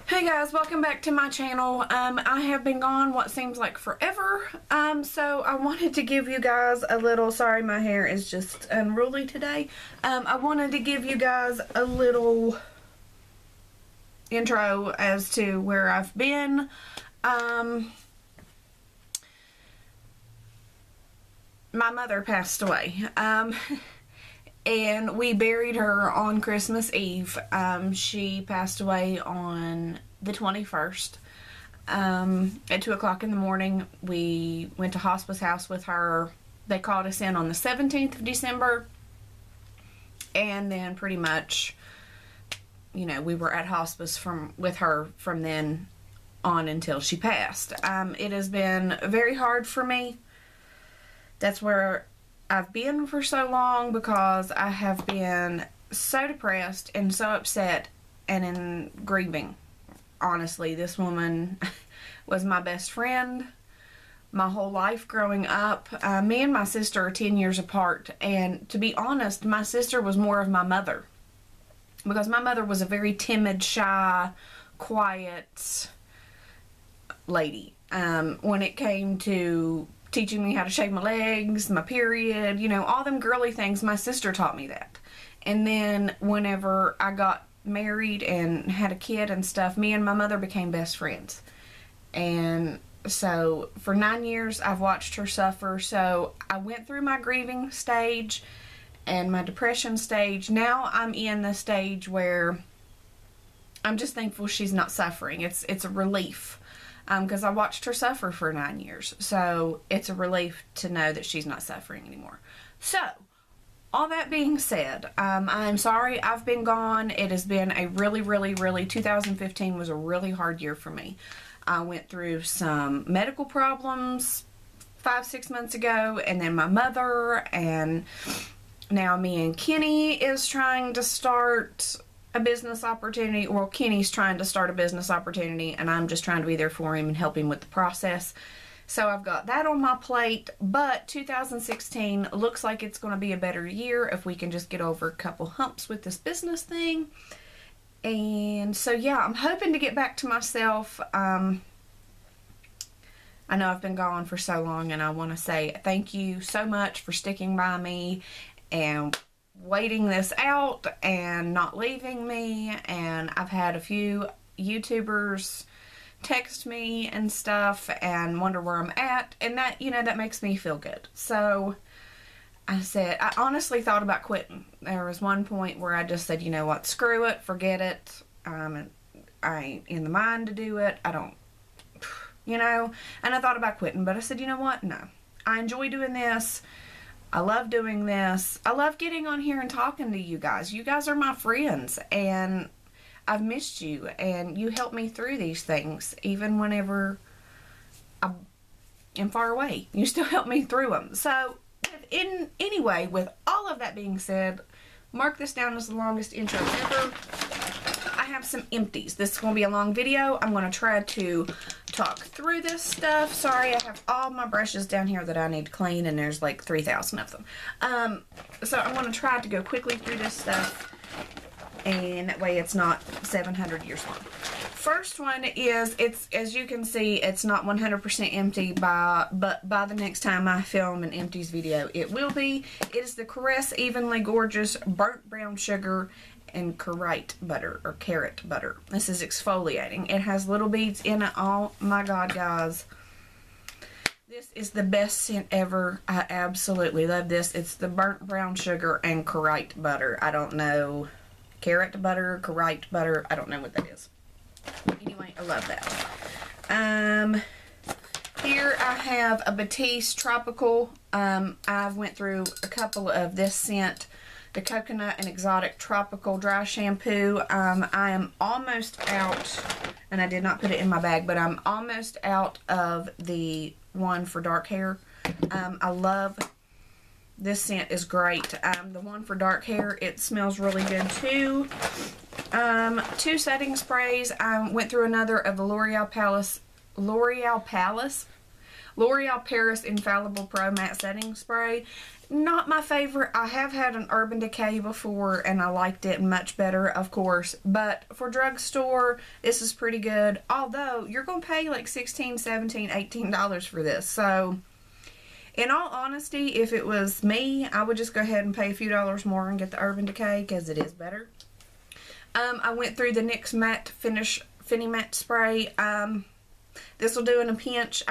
Hey guys, welcome back to my channel. I have been gone what seems like forever, so I wanted to give you guys a little, sorry my hair is just unruly today. I wanted to give you guys a little intro as to where I've been. My mother passed away, and we buried her on Christmas Eve. She passed away on the 21st. At 2 o'clock in the morning, we went to hospice house with her. They called us in on the 17th of December, and then pretty much, you know, we were at hospice with her from then on until she passed. It has been very hard for me. That's where I've been for so long, because I have been so depressed and so upset and in grieving. Honestly, this woman was my best friend my whole life growing up. Me and my sister are 10 years apart, and to be honest, my sister was more of my mother, because my mother was a very timid, shy, quiet lady. When it came to teaching me how to shave my legs, my period, you know, all them girly things, my sister taught me that. And then whenever I got married and had a kid and stuff, me and my mother became best friends. And so for 9 years I've watched her suffer. So I went through my grieving stage and my depression stage. Now I'm in the stage where I'm just thankful she's not suffering. It's a relief. Because I watched her suffer for 9 years. So it's a relief to know that she's not suffering anymore. So, all that being said, I'm sorry I've been gone. It has been a really, 2015 was a really hard year for me. I went through some medical problems 5-6 months ago, and then my mother, and now me and Kenny is trying to start a business opportunity. Well, Kenny's trying to start a business opportunity, and I'm just trying to be there for him and help him with the process. So I've got that on my plate, but 2016 looks like it's going to be a better year if we can just get over a couple humps with this business thing. And so yeah, I'm hoping to get back to myself. I know I've been gone for so long, and I want to say thank you so much for sticking by me and waiting this out and not leaving me. And I've had a few YouTubers text me and stuff and wonder where I'm at, and that, you know, that makes me feel good. So I said, I honestly thought about quitting. There was one point where I just said, you know what, screw it, forget it. I ain't in the mind to do it. I don't, you know, and I thought about quitting, but I said, you know what, no, I enjoy doing this. I love doing this. I love getting on here and talking to you guys. You guys are my friends, and I've missed you, and you help me through these things. Even whenever I am far away, you still help me through them. So, anyway, with all of that being said, mark this down as the longest intro ever. I have some empties. This is going to be a long video. I'm going to try to talk through this stuff. Sorry, I have all my brushes down here that I need to clean, and there's like 3,000 of them. So I'm going to try to go quickly through this stuff, and that way it's not 700 years long. First one is, it's, as you can see, it's not 100% empty, but by the next time I film an empties video, it will be. It is the Caress Evenly Gorgeous Burnt Brown Sugar and Carrot Butter, or Carrot Butter. This is exfoliating. It has little beads in it. Oh my god, guys. This is the best scent ever. I absolutely love this. It's the Burnt Brown Sugar and Carrot Butter. I don't know. Carrot butter, carrot butter, I don't know what that is. Anyway, I love that. Here I have a Batiste Tropical. I've went through a couple of this scent, the Coconut and Exotic Tropical Dry Shampoo. I am almost out, and I did not put it in my bag, but I'm almost out of the one for dark hair. I love this scent, is great. The one for dark hair, it smells really good too. 2 setting sprays. I went through another of the L'Oreal Palace L'Oreal Paris Infallible Pro Matte Setting Spray. Not my favorite. I have had an Urban Decay before and I liked it much better, of course. But for drugstore, this is pretty good. Although, you're going to pay like $16, $17, $18 for this. So, in all honesty, if it was me, I would just go ahead and pay a few dollars more and get the Urban Decay because it is better. I went through the NYX Matte Finish Finny Matte Spray. This will do in a pinch.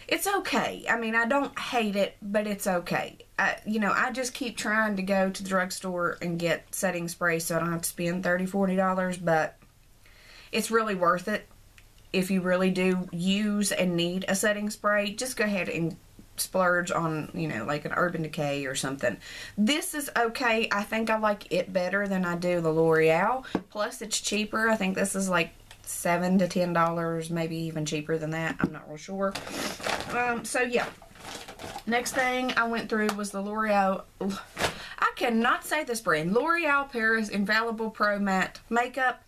It's okay. I mean, I don't hate it, but it's okay. You know, I just keep trying to go to the drugstore and get setting spray so I don't have to spend $30, $40, but it's really worth it. If you really do use and need a setting spray, just go ahead and splurge on, you know, like an Urban Decay or something. This is okay. I think I like it better than I do the L'Oreal. Plus, it's cheaper. I think this is like $7 to $10, maybe even cheaper than that. I'm not real sure. So yeah. Next thing I went through was the L'Oreal. I cannot say this brand. L'Oreal Paris Infallible Pro Matte Makeup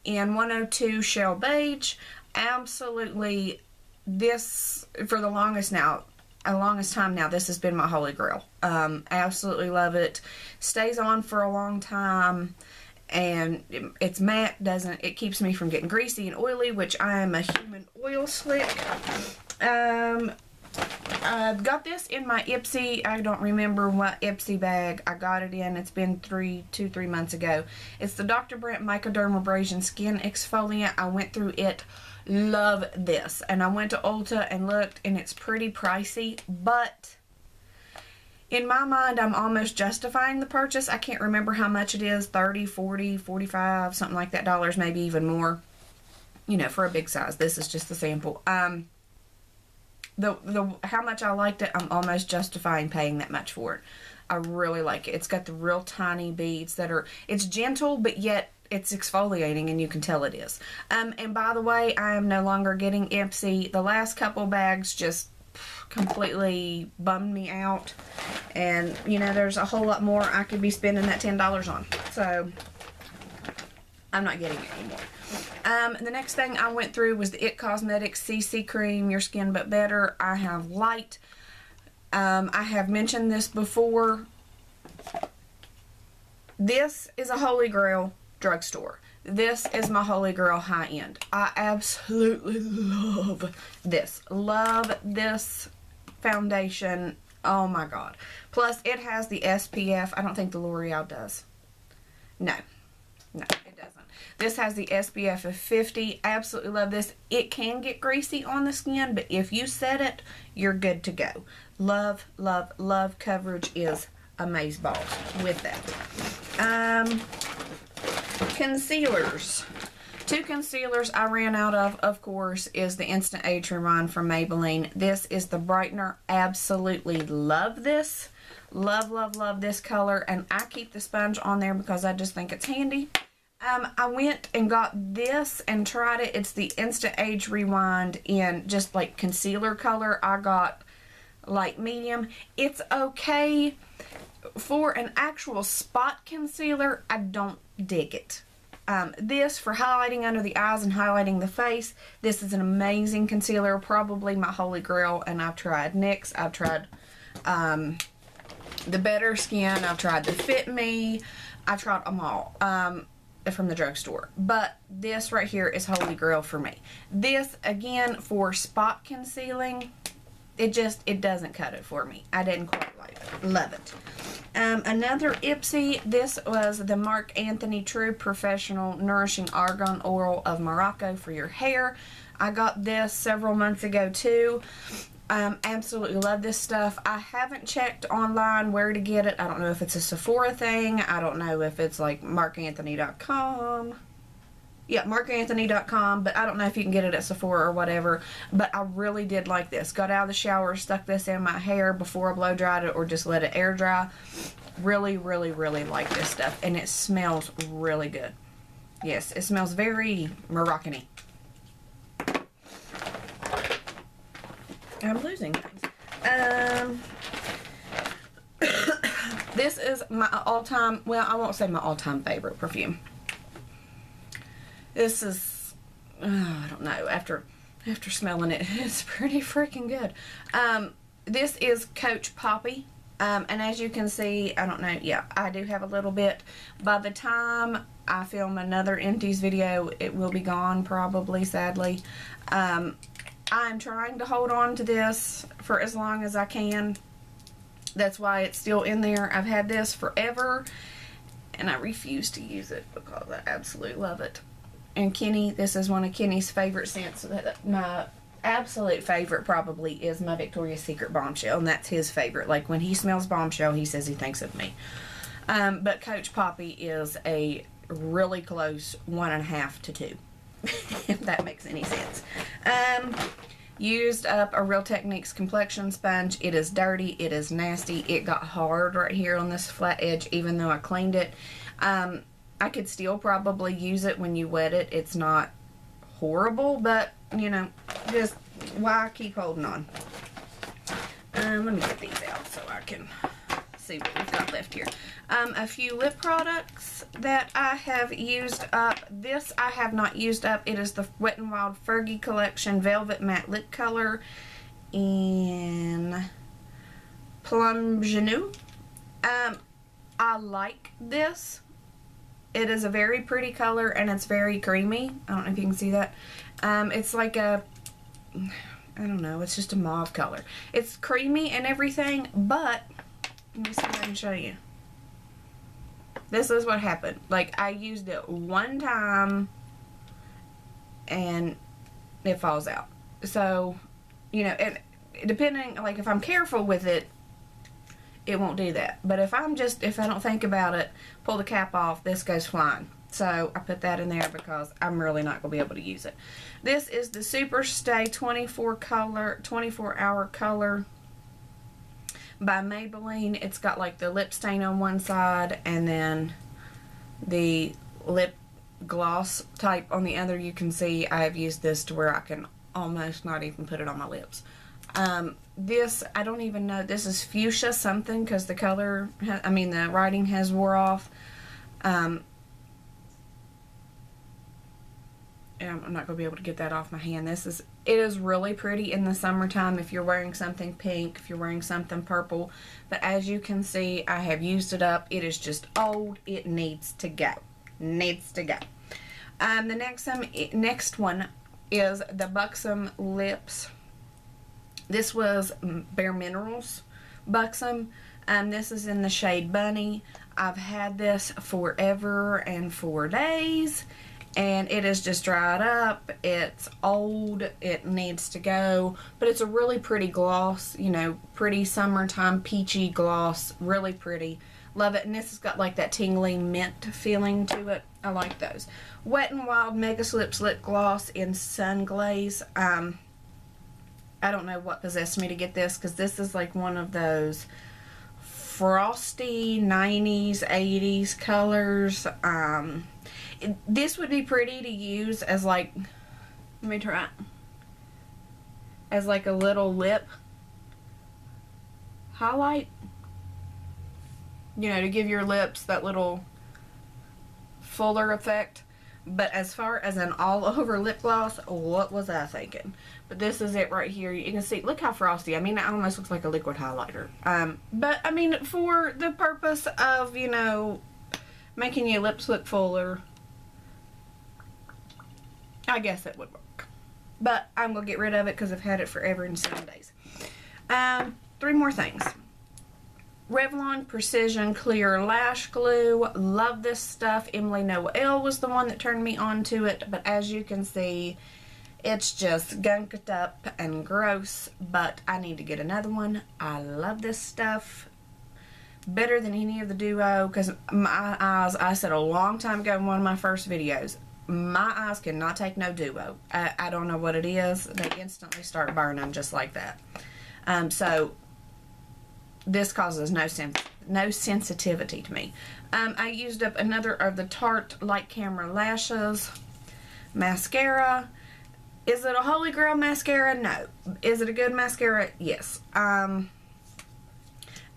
in 102 Shell Beige. Absolutely, this for the longest time now, this has been my holy grail. Absolutely love it. Stays on for a long time. And it's matte, it keeps me from getting greasy and oily, which I am a human oil slick. I got this in my Ipsy. I don't remember what Ipsy bag I got it in. It's been 3 months ago. It's the Dr. Brandt Microdermabrasion Skin Exfoliant. I went through it. Love this. And I went to Ulta and looked, and it's pretty pricey, but in my mind, I'm almost justifying the purchase. I can't remember how much it is, 30, 40, 45, something like that dollars, maybe even more, you know, for a big size. This is just the sample. How much I liked it, I'm almost justifying paying that much for it. I really like it. It's got the real tiny beads that are, it's gentle, but yet it's exfoliating, and you can tell it is. And by the way, I am no longer getting Ipsy. The last couple bags just completely bummed me out, and you know, there's a whole lot more I could be spending that $10 on, so I'm not getting it anymore. The next thing I went through was the IT Cosmetics CC Cream Your Skin But Better. I have light. I have mentioned this before. This is a holy grail drugstore. This is my holy grail high end. I absolutely love this. Love this foundation. Oh my god. Plus it has the SPF. I don't think the L'Oreal does. No, it doesn't. This has the SPF of 50. Absolutely love this. It can get greasy on the skin, but if you set it, you're good to go. Love, love, love. Coverage is amazeballs with that. Concealers. 2 concealers I ran out of course, is the Instant Age Rewind from Maybelline. This is the brightener. Absolutely love this. Love, love, love this color, and I keep the sponge on there because I just think it's handy. I went and got this and tried it. It's the Instant Age Rewind in just like concealer color. I got light medium. It's okay. For an actual spot concealer, I don't dig it. This for highlighting under the eyes and highlighting the face, this is an amazing concealer, probably my holy grail, and I've tried NYX, I've tried the Better Skin, I've tried the Fit Me, I've tried them all from the drugstore, but this right here is holy grail for me. This, again, for spot concealing, it doesn't cut it for me. I didn't quite love it. Another Ipsy, this was the Marc Anthony True Professional Nourishing Argan Oil of Morocco for your hair. I got this several months ago too. Absolutely love this stuff. I haven't checked online where to get it. I don't know if it's a Sephora thing. I don't know if it's like marcanthony.com. Yeah, marcanthony.com, but I don't know if you can get it at Sephora or whatever. But I really did like this. Got out of the shower, stuck this in my hair before I blow dried it or just let it air dry. Really, really, really like this stuff. And it smells really good. Yes, it smells very Moroccan-y. I'm losing things. This is my all-time, well, I won't say my all-time favorite perfume. This is, I don't know, after after smelling it. It's pretty freaking good. This is Coach Poppy. And as you can see, I don't know, yeah, I do have a little bit. By the time I film another Empties video, it will be gone probably, sadly. I'm trying to hold on to this for as long as I can. That's why it's still in there. I've had this forever, and I refuse to use it because I absolutely love it. And Kenny, this is one of Kenny's favorite scents. My absolute favorite probably is my Victoria's Secret Bombshell, and that's his favorite. Like, when he smells Bombshell, he says he thinks of me. But Coach Poppy is a really close 1.5 to 2, if that makes any sense. Used up a Real Techniques complexion sponge. It is dirty. It is nasty. It got hard right here on this flat edge, even though I cleaned it. I could still probably use it when you wet it. It's not horrible, but, you know, just why keep holding on? Let me get these out so I can see what we've got left here. A few lip products that I have used up. This I have not used up. It is the Wet n Wild Fergie Collection Velvet Matte Lip Color in Plum Genou. I like this. It is a very pretty color, and it's very creamy. I don't know if you can see that. It's like a, I don't know, it's just a mauve color. It's creamy and everything, but let me see if I can show you. This is what happened. Like, I used it one time, and it falls out. So, you know, depending, like, if I'm careful with it, it won't do that. But if I don't think about it, pull the cap off, this goes flying. So I put that in there because I'm really not going to be able to use it. This is the Super Stay 24 hour color by Maybelline. It's got like the lip stain on one side and then the lip gloss type on the other. You can see I have used this to where I can almost not even put it on my lips. This, I don't even know, this is fuchsia something because the color, the writing has wore off. And I'm not going to be able to get that off my hand. It is really pretty in the summertime if you're wearing something pink, if you're wearing something purple. But as you can see, I have used it up. It is just old. It needs to go. Needs to go. The next one is the Buxom Lips. This was Bare Minerals Buxom. This is in the shade Bunny. I've had this forever and 4 days, and it is just dried up. It's old. It needs to go, but it's a really pretty gloss, you know, pretty summertime peachy gloss. Really pretty. Love it. And this has got like that tingly mint feeling to it. I like those. Wet n Wild Mega Slips Lip Gloss in Sun Glaze. I don't know what possessed me to get this, because this is like one of those frosty 90s 80s colors. This would be pretty to use as like, let me try it, as like a little lip highlight, you know, to give your lips that little fuller effect. But as far as an all over lip gloss, what was I thinking? But this is it right here. You can see, look how frosty. I mean, it almost looks like a liquid highlighter. But I mean, for the purpose of, you know, making your lips look fuller, I guess it would work. But I'm going to get rid of it because I've had it forever and 7 days. 3 more things. Revlon Precision Clear Lash Glue. Love this stuff. Emily Noel was the one that turned me on to it. But as you can see, it's just gunked up and gross. But I need to get another one. I love this stuff. Better than any of the Duo. Because my eyes, I said a long time ago in one of my first videos, my eyes cannot take no Duo. I don't know what it is. They instantly start burning just like that. So this causes no sensitivity to me. I used up another of the Tarte Light Camera Lashes mascara. Is it a holy grail mascara? No. Is it a good mascara? Yes.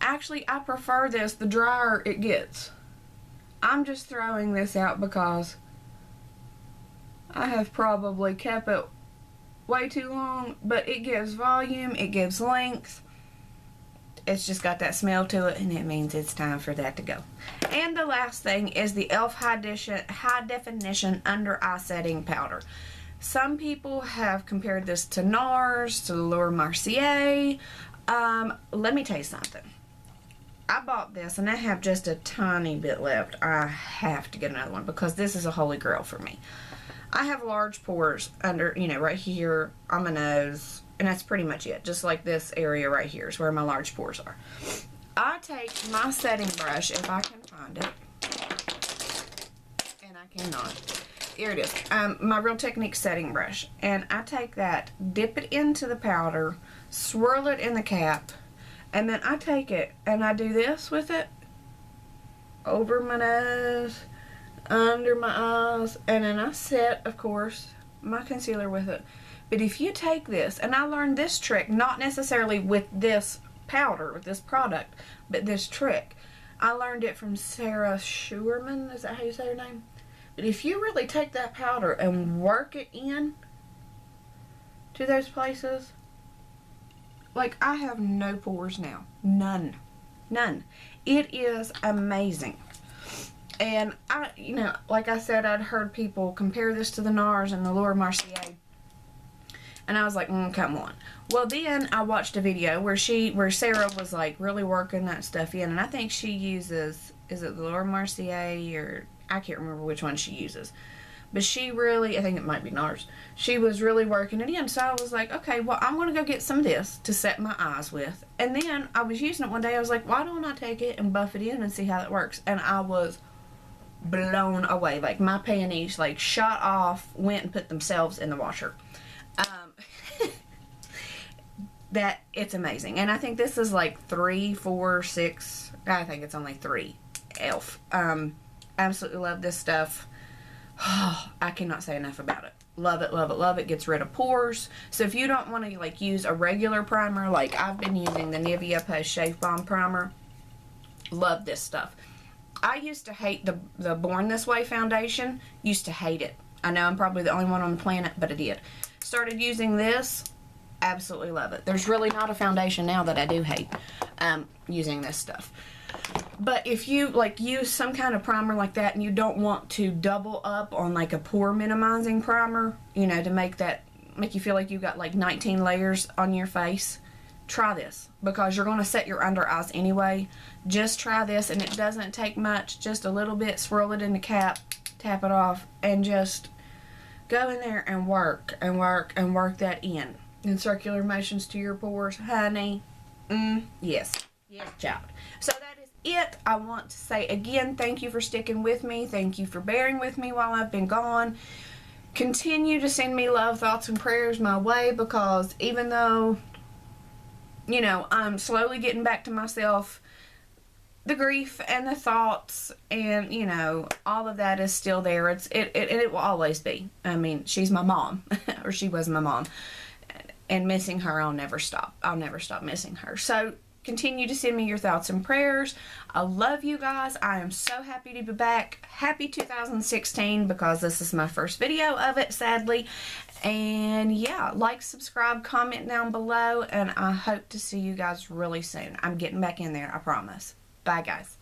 Actually, I prefer this the drier it gets. I'm just throwing this out because I have probably kept it way too long, but it gives volume, it gives length. It's just got that smell to it, and it means it's time for that to go. And the last thing is the e.l.f. High Definition Under Eye Setting Powder. Some people have compared this to NARS, to Laura Mercier. Let me tell you something. I bought this, and I have just a tiny bit left. I have to get another one because this is a holy grail for me. I have large pores under, you know, right here on my nose. And that's pretty much it. Just like this area right here is where my large pores are. I take my setting brush, if I can find it. And I cannot. Here it is. My Real Technique setting brush. And I take that, dip it into the powder, swirl it in the cap. And then I take it and I do this with it. Over my nose, under my eyes. And then I set, of course, my concealer with it. But if you take this, and I learned this trick, not necessarily with this powder, with this product, but this trick. I learned it from Sarah Schuerman, is that how you say her name? But if you really take that powder and work it in to those places, like I have no pores now. None. None. It is amazing. And I, you know, like I said, I'd heard people compare this to the NARS and the Laura Mercier. And I was like, come on. Well, then I watched a video where Sarah was like really working that stuff in. And I think she uses, is it the Laura Mercier or, I can't remember which one she uses. But she really, I think it might be NARS. She was really working it in. So I was like, okay, well, I'm going to go get some of this to set my eyes with. And then I was using it one day. I was like, why don't I take it and buff it in and see how that works? And I was blown away. Like my panties like shot off, went and put themselves in the washer. That it's amazing. And I think this is like 3, 4, 6, I think it's only 3 e.l.f. Absolutely love this stuff. Oh, I cannot say enough about it. Love it, love it, love it. Gets rid of pores. So if you don't want to like use a regular primer, like I've been using the Nivea Post Shave Balm Primer, love this stuff. I used to hate the Born This Way foundation. Used to hate it. I know I'm probably the only one on the planet, but I did. Started using this. Absolutely love it. There's really not a foundation now that I do hate using this stuff. But if you like use some kind of primer like that and you don't want to double up on like a pore minimizing primer, you know, to make you feel like you've got like 19 layers on your face, try this because you're going to set your under eyes anyway. Just try this, and it doesn't take much, just a little bit. Swirl it in the cap, tap it off, and just go in there and work and work and work that in circular motions to your pores, honey. Yes, child. So that is it. I want to say again, thank you for sticking with me. Thank you for bearing with me while I've been gone. Continue to send me love, thoughts, and prayers my way, because even though, you know, I'm slowly getting back to myself, the grief and the thoughts and, you know, all of that is still there. It will always be. I mean, she's my mom, or she was my mom. And missing her, I'll never stop. I'll never stop missing her. So continue to send me your thoughts and prayers. I love you guys. I am so happy to be back. Happy 2016, because this is my first video of it, sadly. And yeah, like, subscribe, comment down below, and I hope to see you guys really soon. I'm getting back in there, I promise. Bye, guys.